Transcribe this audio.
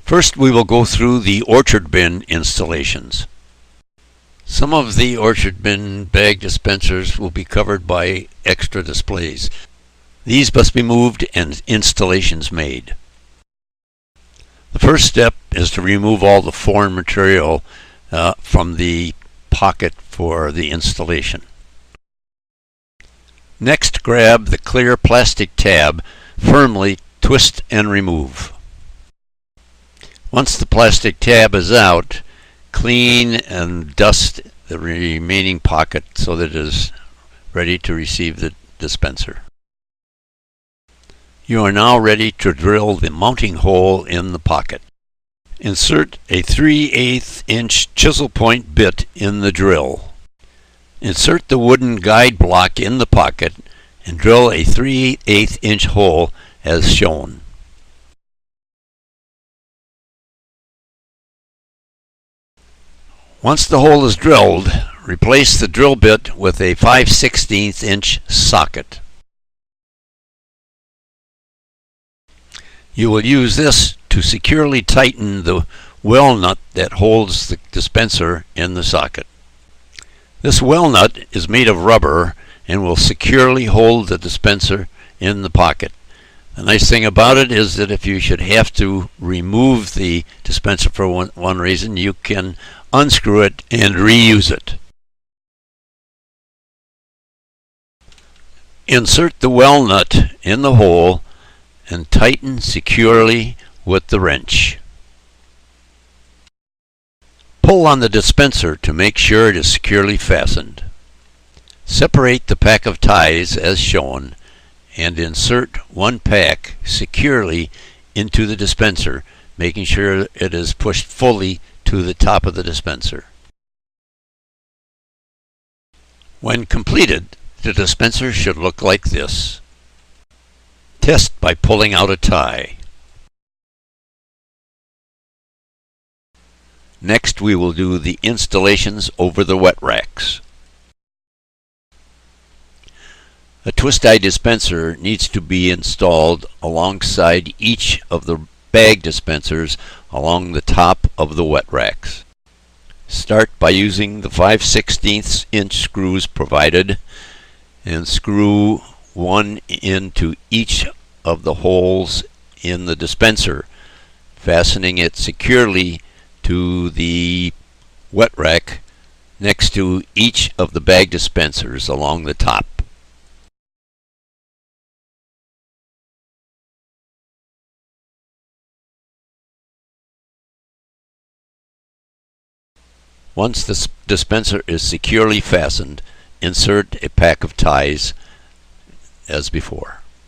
First, we will go through the orchard bin installations. Some of the orchard bin bag dispensers will be covered by extra displays. These must be moved and installations made. The first step is to remove all the foreign material from the pocket for the installation. Next, grab the clear plastic tab, firmly twist and remove. Once the plastic tab is out, clean and dust the remaining pocket so that it is ready to receive the dispenser. You are now ready to drill the mounting hole in the pocket. Insert a 3/8 inch chisel point bit in the drill. Insert the wooden guide block in the pocket and drill a 3/8 inch hole as shown. Once the hole is drilled, replace the drill bit with a 5/16 inch socket. You will use this to securely tighten the well nut that holds the dispenser in the socket. This well nut is made of rubber and will securely hold the dispenser in the pocket. The nice thing about it is that if you should have to remove the dispenser for one reason, you can unscrew it and reuse it. Insert the well nut in the hole and tighten securely with the wrench. Pull on the dispenser to make sure it is securely fastened. Separate the pack of ties as shown and insert one pack securely into the dispenser, making sure it is pushed fully to the top of the dispenser. When completed, the dispenser should look like this. Test by pulling out a tie. Next, we will do the installations over the wet racks. A twist-tie dispenser needs to be installed alongside each of the bag dispensers along the top of the wet racks. Start by using the 5/16 inch screws provided and screw one into each of the holes in the dispenser, fastening it securely to the wet rack next to each of the bag dispensers along the top. Once the dispenser is securely fastened, insert a pack of ties as before.